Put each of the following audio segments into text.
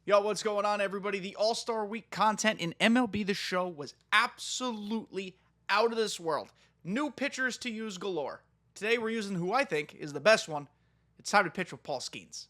Yo, what's going on, everybody? The All-Star Week content in MLB The Show was absolutely out of this world. New pitchers to use galore. Today we're using who I think is the best one. It's time to pitch with Paul Skenes.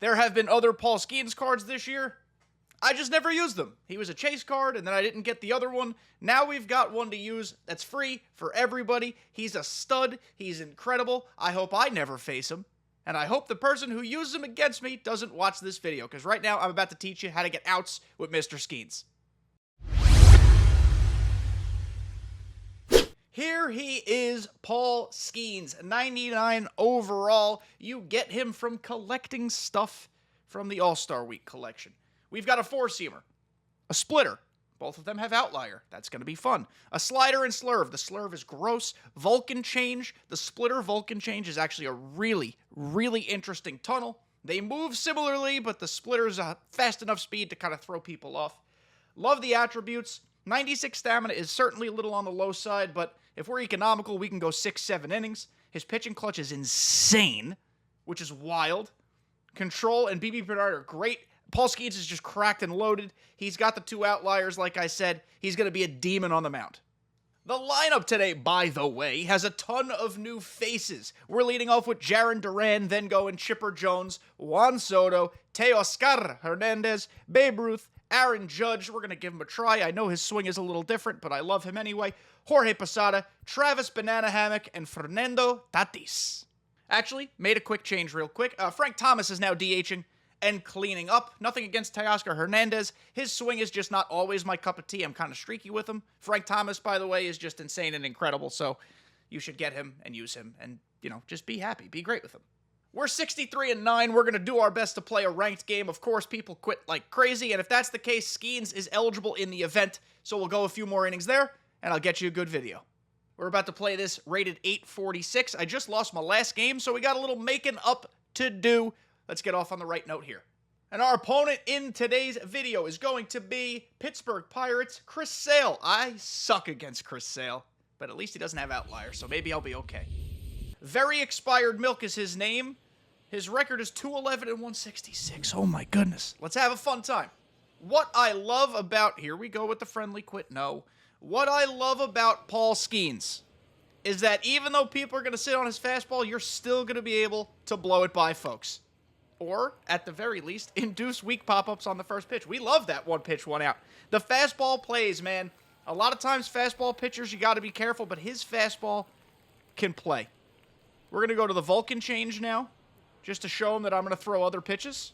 There have been other Paul Skenes cards this year. I just never used them. He was a chase card, and then I didn't get the other one. Now we've got one to use that's free for everybody. He's a stud. He's incredible. I hope I never face him. And I hope the person who uses him against me doesn't watch this video, because right now I'm about to teach you how to get outs with Mr. Skenes. Here he is, Paul Skenes, 99 overall. You get him from collecting stuff from the All-Star Week collection. We've got a four-seamer, a splitter. Both of them have outlier. That's going to be fun. A slider and slurve. The slurve is gross. Vulcan change. The splitter Vulcan change is actually a really, really interesting tunnel. They move similarly, but the splitter's a fast enough speed to kind of throw people off. Love the attributes. 96 stamina is certainly a little on the low side, but if we're economical, we can go 6-7 innings. His pitching clutch is insane, which is wild. Control and BB Bernard are great. Paul Skenes is just cracked and loaded. He's got the two outliers, like I said. He's going to be a demon on the mound. The lineup today, by the way, has a ton of new faces. We're leading off with Jarren Duran, then going Chipper Jones, Juan Soto, Teoscar Hernandez, Babe Ruth, Aaron Judge. We're going to give him a try. I know his swing is a little different, but I love him anyway. Jorge Posada, Travis Banana Hammock, and Fernando Tatis. Actually, made a quick change real quick. Frank Thomas is now DHing and cleaning up. Nothing against Teoscar Hernandez. His swing is just not always my cup of tea. I'm kind of streaky with him. Frank Thomas, by the way, is just insane and incredible, so you should get him and use him and, just be happy. Be great with him. We're 63-9. We're going to do our best to play a ranked game. Of course, people quit like crazy, and if that's the case, Skenes is eligible in the event, so we'll go a few more innings there, and I'll get you a good video. We're about to play this rated 846. I just lost my last game, so we got a little making up to do. Let's get off on the right note here. And our opponent in today's video is going to be Pittsburgh Pirates' Chris Sale. I suck against Chris Sale, but at least he doesn't have outlier, so maybe I'll be okay. Very Expired Milk is his name. His record is 211 and 166. Oh my goodness. Let's have a fun time. What I love about, here we go with the friendly quit, no. What I love about Paul Skenes is that even though people are going to sit on his fastball, you're still going to be able to blow it by, folks. Or, at the very least, induce weak pop-ups on the first pitch. We love that one pitch, one out. The fastball plays, man. A lot of times, fastball pitchers, you got to be careful, but his fastball can play. We're going to go to the Vulcan change now, just to show him that I'm going to throw other pitches.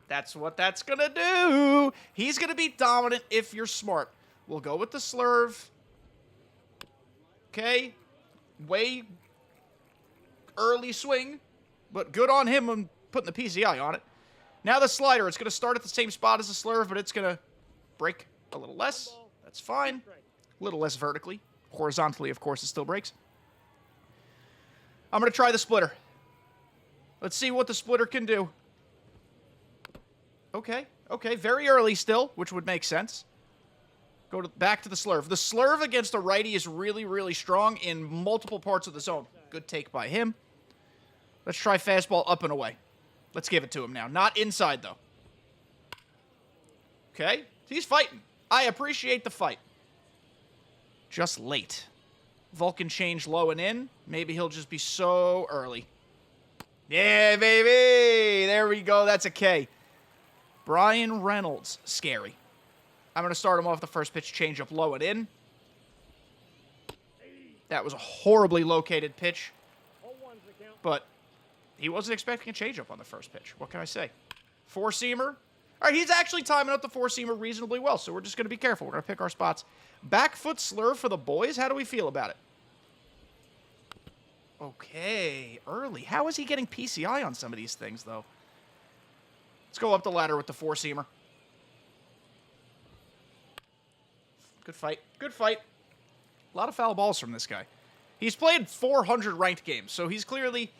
That's what that's going to do. He's going to be dominant if you're smart. We'll go with the slurve. Okay. Way early swing. But good on him on putting the PCI on it. Now the slider. It's going to start at the same spot as the slurve, but it's going to break a little less. That's fine. A little less vertically. Horizontally, of course, it still breaks. I'm going to try the splitter. Let's see what the splitter can do. Okay. Very early still, which would make sense. Back to the slurve. The slurve against a righty is really, really strong in multiple parts of the zone. Good take by him. Let's try fastball up and away. Let's give it to him now. Not inside, though. Okay. He's fighting. I appreciate the fight. Just late. Vulcan change low and in. Maybe he'll just be so early. Yeah, baby! There we go. That's a K. Brian Reynolds. Scary. I'm going to start him off the first pitch. Change up low and in. That was a horribly located pitch. But he wasn't expecting a changeup on the first pitch. What can I say? Four-seamer. All right, he's actually timing up the four-seamer reasonably well, so we're just going to be careful. We're going to pick our spots. Back foot slurve for the boys. How do we feel about it? Okay, early. How is he getting PCI on some of these things, though? Let's go up the ladder with the four-seamer. Good fight. Good fight. A lot of foul balls from this guy. He's played 400 ranked games, so he's clearly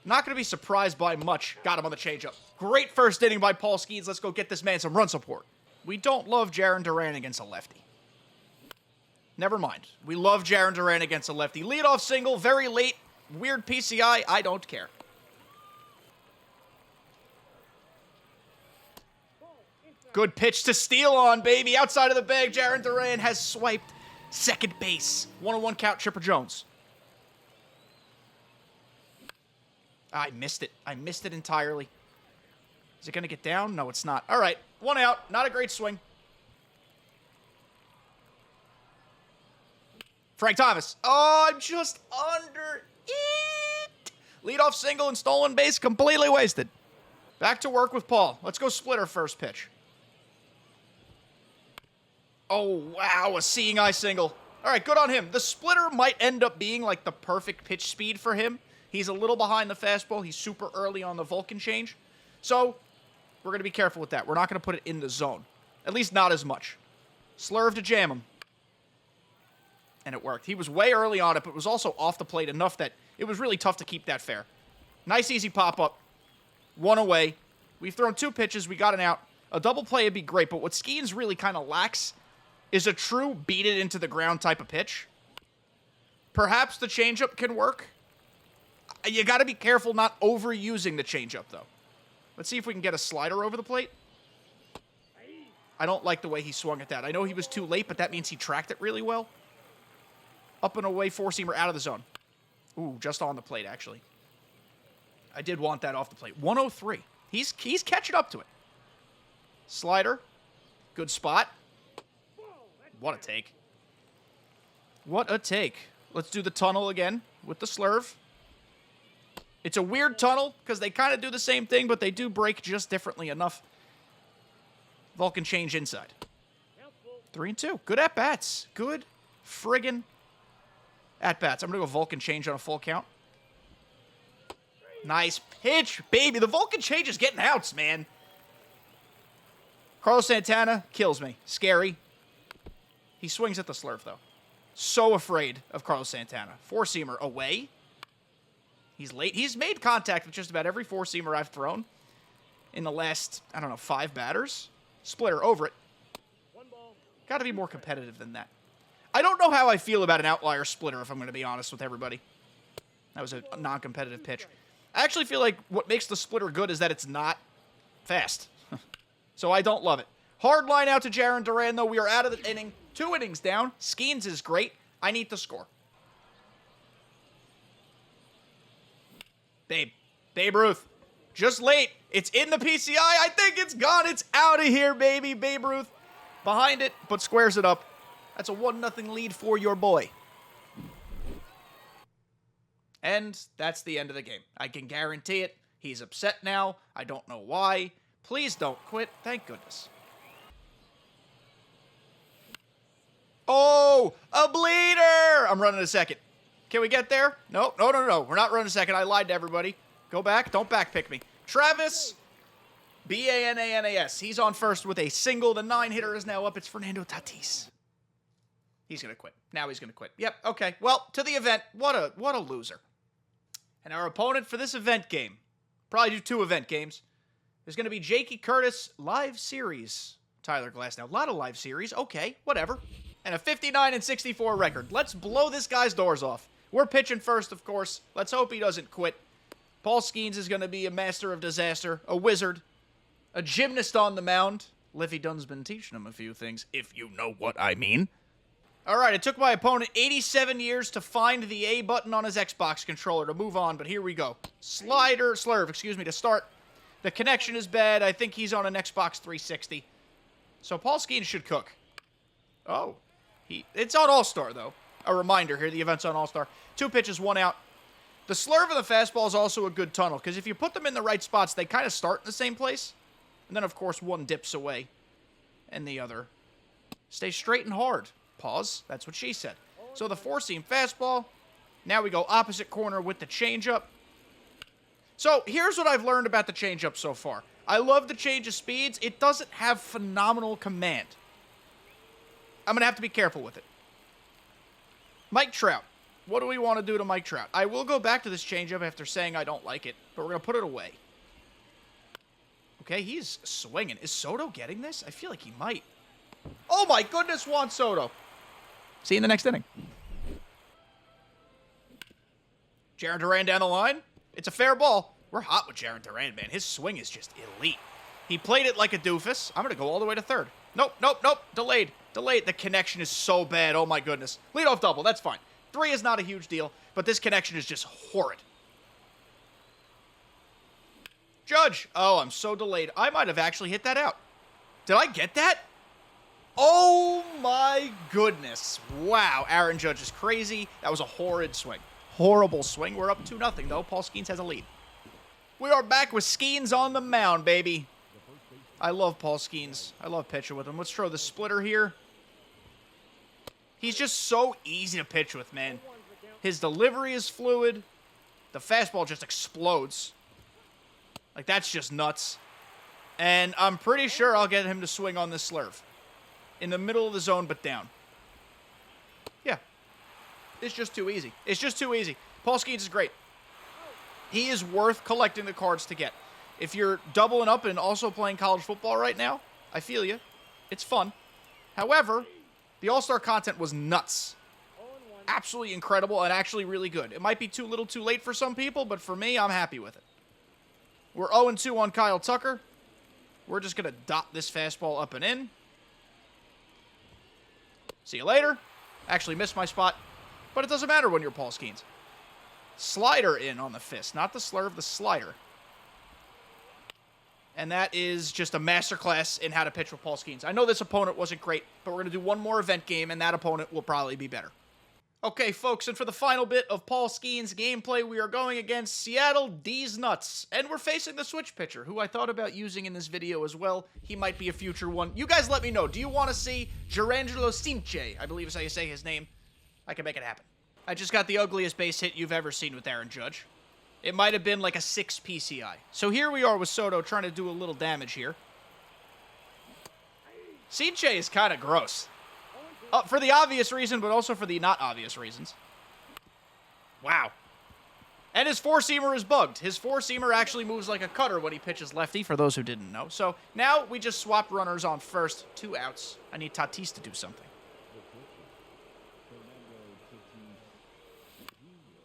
not going to be surprised by much. Got him on the changeup. Great first inning by Paul Skenes. Let's go get this man some run support. We don't love Jarren Duran against a lefty. Never mind. We love Jarren Duran against a lefty. Leadoff single, very late. Weird PCI. I don't care. Good pitch to steal on, baby. Outside of the bag, Jarren Duran has swiped second base. 1-1 count, Chipper Jones. I missed it. I missed it entirely. Is it going to get down? No, it's not. All right, 1 out. Not a great swing. Frank Thomas. Oh, I'm just under it. Leadoff single and stolen base completely wasted. Back to work with Paul. Let's go splitter first pitch. Oh, wow, a seeing eye single. All right, good on him. The splitter might end up being like the perfect pitch speed for him. He's a little behind the fastball. He's super early on the Vulcan change. So we're going to be careful with that. We're not going to put it in the zone. At least not as much. Slurve to jam him. And it worked. He was way early on it, but was also off the plate enough that it was really tough to keep that fair. Nice, easy pop-up. 1 away. We've thrown 2 pitches. We got an out. A double play would be great, but what Skenes really kind of lacks is a true beat-it-into-the-ground type of pitch. Perhaps the changeup can work. You got to be careful not overusing the changeup, though. Let's see if we can get a slider over the plate. I don't like the way he swung at that. I know he was too late, but that means he tracked it really well. Up and away, four-seamer out of the zone. Ooh, just on the plate, actually. I did want that off the plate. 103. He's catching up to it. Slider. Good spot. What a take. What a take. Let's do the tunnel again with the slurve. It's a weird tunnel because they kind of do the same thing, but they do break just differently enough. Vulcan change inside. 3-2. Good at-bats. Good friggin' at-bats. I'm going to go Vulcan change on a full count. Nice pitch, baby. The Vulcan change is getting outs, man. Carlos Santana kills me. Scary. He swings at the slurve, though. So afraid of Carlos Santana. Four-seamer away. He's late. He's made contact with just about every four-seamer I've thrown in the last, 5 batters. Splitter over it. Got to be more competitive than that. I don't know how I feel about an outlier splitter, if I'm going to be honest with everybody. That was a non-competitive pitch. I actually feel like what makes the splitter good is that it's not fast. So I don't love it. Hard line out to Jarren Duran, though. We are out of the inning. 2 innings down. Skenes is great. I need the score. Babe Ruth. Just late. It's in the PCI. I think it's gone. It's out of here, baby. Babe Ruth behind it, but squares it up. That's a 1-0 lead for your boy. And that's the end of the game. I can guarantee it. He's upset now. I don't know why. Please don't quit. Thank goodness. Oh, a bleeder! I'm running a second. Can we get there? No. We're not running a second. I lied to everybody. Go back. Don't backpick me. Travis Bananas. He's on first with a single. The 9-hitter is now up. It's Fernando Tatis. He's going to quit. Now he's going to quit. Yep, okay. Well, to the event. What a loser. And our opponent for this event game, probably do 2 event games, is going to be Jakey Curtis live series. Tyler Glass now. A lot of live series. Okay, whatever. And a 59-64 record. Let's blow this guy's doors off. We're pitching first, of course. Let's hope he doesn't quit. Paul Skenes is going to be a master of disaster, a wizard, a gymnast on the mound. Liffy Dunn's been teaching him a few things, if you know what I mean. All right, it took my opponent 87 years to find the A button on his Xbox controller to move on, but here we go. Slurve, to start. The connection is bad. I think he's on an Xbox 360. So Paul Skenes should cook. Oh, it's on All-Star, though. A reminder here, the event's on All-Star. 2 pitches, 1 out. The slurve of the fastball is also a good tunnel, because if you put them in the right spots, they kind of start in the same place. And then, of course, one dips away, and the other stays straight and hard. Pause. That's what she said. So the 4-seam fastball. Now we go opposite corner with the changeup. So here's what I've learned about the changeup so far. I love the change of speeds. It doesn't have phenomenal command. I'm going to have to be careful with it. Mike Trout. What do we want to do to Mike Trout? I will go back to this changeup after saying I don't like it, but we're going to put it away. Okay, he's swinging. Is Soto getting this? I feel like he might. Oh my goodness, Juan Soto. See you in the next inning. Jarren Duran down the line. It's a fair ball. We're hot with Jarren Duran, man. His swing is just elite. He played it like a doofus. I'm going to go all the way to third. Nope, nope, nope. Delayed. Delayed. The connection is so bad. Oh, my goodness. Leadoff double. That's fine. 3 is not a huge deal, but this connection is just horrid. Judge. Oh, I'm so delayed. I might have actually hit that out. Did I get that? Oh, my goodness. Wow. Aaron Judge is crazy. That was a horrid swing. Horrible swing. We're up 2-0, though. Paul Skenes has a lead. We are back with Skenes on the mound, baby. I love Paul Skenes. I love pitching with him. Let's throw the splitter here. He's just so easy to pitch with, man. His delivery is fluid. The fastball just explodes. Like, that's just nuts. And I'm pretty sure I'll get him to swing on this slurve. In the middle of the zone, but down. Yeah. It's just too easy. It's just too easy. Paul Skenes is great. He is worth collecting the cards to get. If you're doubling up and also playing college football right now, I feel you. It's fun. However, the All-Star content was nuts. Absolutely incredible and actually really good. It might be too little too late for some people, but for me, I'm happy with it. We're 0-2 on Kyle Tucker. We're just going to dot this fastball up and in. See you later. Actually missed my spot, but it doesn't matter when you're Paul Skenes. Slider in on the fist, not the slurve, the slider. And that is just a masterclass in how to pitch with Paul Skenes. I know this opponent wasn't great, but we're going to do one more event game, and that opponent will probably be better. Okay, folks, and for the final bit of Paul Skenes' gameplay, we are going against Seattle D's Nuts. And we're facing the switch pitcher, who I thought about using in this video as well. He might be a future one. You guys let me know. Do you want to see Gerangelo Cince? I believe is how you say his name. I can make it happen. I just got the ugliest base hit you've ever seen with Aaron Judge. It might have been like a 6 PCI. So here we are with Soto trying to do a little damage here. Cince is kind of gross. For the obvious reason, but also for the not obvious reasons. Wow. And his four-seamer is bugged. His four-seamer actually moves like a cutter when he pitches lefty, for those who didn't know. So now we just swapped runners on first. 2 outs. I need Tatis to do something.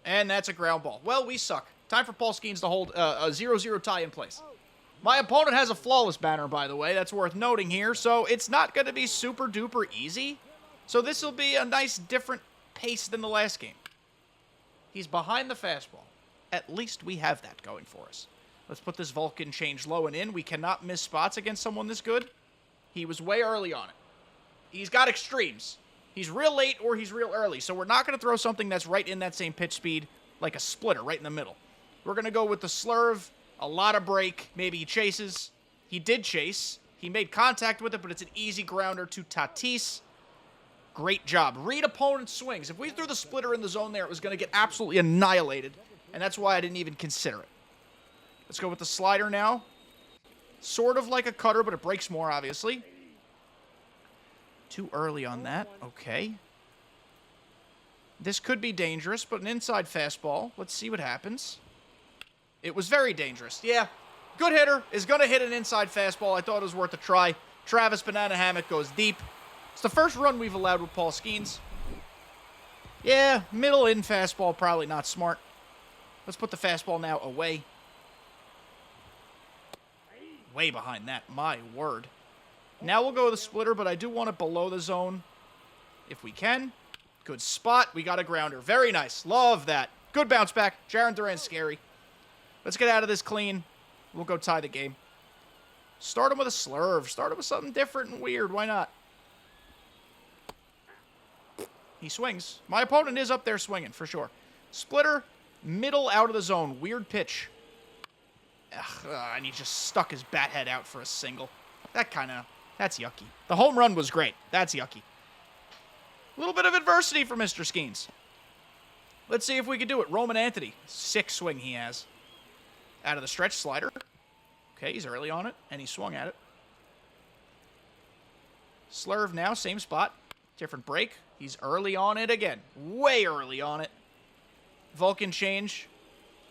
And that's a ground ball. Well, we suck. Time for Paul Skenes to hold a 0-0 tie in place. My opponent has a flawless banner, by the way. That's worth noting here. So it's not going to be super-duper easy. So this will be a nice, different pace than the last game. He's behind the fastball. At least we have that going for us. Let's put this Vulcan change low and in. We cannot miss spots against someone this good. He was way early on it. He's got extremes. He's real late or he's real early. So we're not going to throw something that's right in that same pitch speed, like a splitter right in the middle. We're going to go with the slurve, a lot of break. Maybe he chases. He did chase. He made contact with it, but it's an easy grounder to Tatis. Great job. Read opponent's swings. If we threw the splitter in the zone there, it was going to get absolutely annihilated, and that's why I didn't even consider it. Let's go with the slider now. Sort of like a cutter, but it breaks more, obviously. Too early on that. Okay. This could be dangerous, but an inside fastball. Let's see what happens. It was very dangerous. Yeah, good hitter is going to hit an inside fastball. I thought it was worth a try. Travis Banana Hammock goes deep. It's the first run we've allowed with Paul Skenes. Yeah, middle in fastball, probably not smart. Let's put the fastball now away. Way behind that, my word. Now we'll go with the splitter, but I do want it below the zone if we can. Good spot. We got a grounder. Very nice. Love that. Good bounce back. Jarren Duran's scary. Let's get out of this clean. We'll go tie the game. Start him with a slurve. Start him with something different and weird. Why not? He swings. My opponent is up there swinging, for sure. Splitter, middle out of the zone. Weird pitch. And he just stuck his bat head out for a single. That's yucky. The home run was great. That's yucky. A little bit of adversity for Mr. Skenes. Let's see if we can do it. Roman Anthony. 6 swing he has. Out of the stretch slider. Okay, he's early on it, and he swung at it. Slurve now, same spot. Different break. He's early on it again. Way early on it. Vulcan change.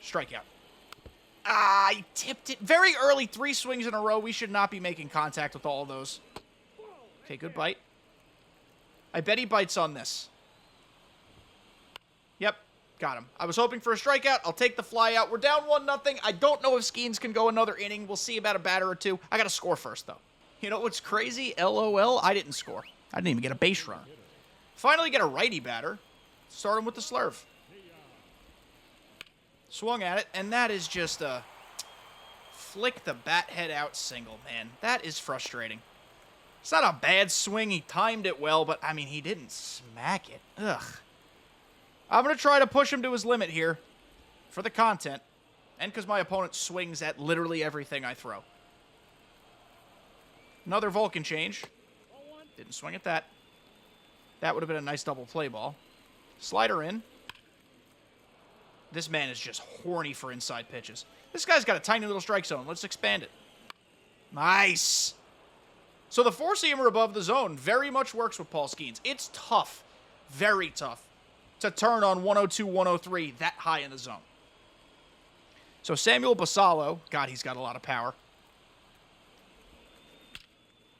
Strikeout. I tipped it. Very early, 3 swings in a row. We should not be making contact with all of those. Okay, good bite. I bet he bites on this. Yep. Got him. I was hoping for a strikeout. I'll take the fly out. We're down 1-0. I don't know if Skenes can go another inning. We'll see about a batter or two. I got to score first, though. You know what's crazy? LOL, I didn't score. I didn't even get a base runner. Finally get a righty batter. Start him with the slurve. Swung at it, and that is just a flick the bat head out single, man. That is frustrating. It's not a bad swing. He timed it well, but, I mean, he didn't smack it. Ugh. I'm going to try to push him to his limit here for the content and because my opponent swings at literally everything I throw. Another Vulcan change. Didn't swing at that. That would have been a nice double play ball. Slider in. This man is just horny for inside pitches. This guy's got a tiny little strike zone. Let's expand it. Nice. So the four-seamer above the zone very much works with Paul Skenes. It's tough, very tough, to turn on 102, 103 that high in the zone. So Samuel Basallo, God, he's got a lot of power.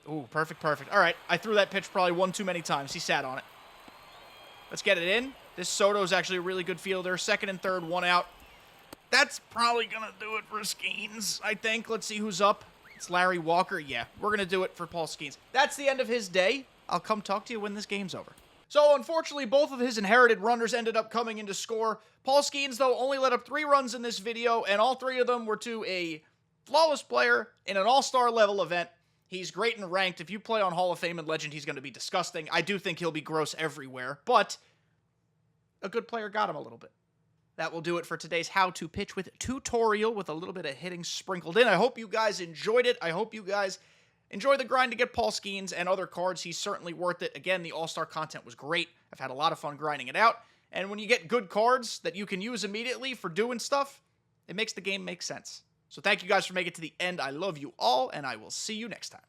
Ooh, perfect. All right, I threw that pitch probably one too many times. He sat on it. Let's get it in. This Soto's actually a really good fielder. Second and third, one out. That's probably going to do it for Skenes, I think. Let's see who's up. It's Larry Walker. Yeah, we're going to do it for Paul Skenes. That's the end of his day. I'll come talk to you when this game's over. So, unfortunately, both of his inherited runners ended up coming into score. Paul Skenes, though, only let up 3 runs in this video, and all 3 of them were to a flawless player in an all-star level event. He's great and ranked. If you play on Hall of Fame and Legend, he's going to be disgusting. I do think he'll be gross everywhere, but a good player got him a little bit. That will do it for today's How to Pitch with tutorial with a little bit of hitting sprinkled in. I hope you guys enjoyed it. I hope you guys enjoy the grind to get Paul Skenes and other cards. He's certainly worth it. Again, the All-Star content was great. I've had a lot of fun grinding it out. And when you get good cards that you can use immediately for doing stuff, it makes the game make sense. So thank you guys for making it to the end. I love you all, and I will see you next time.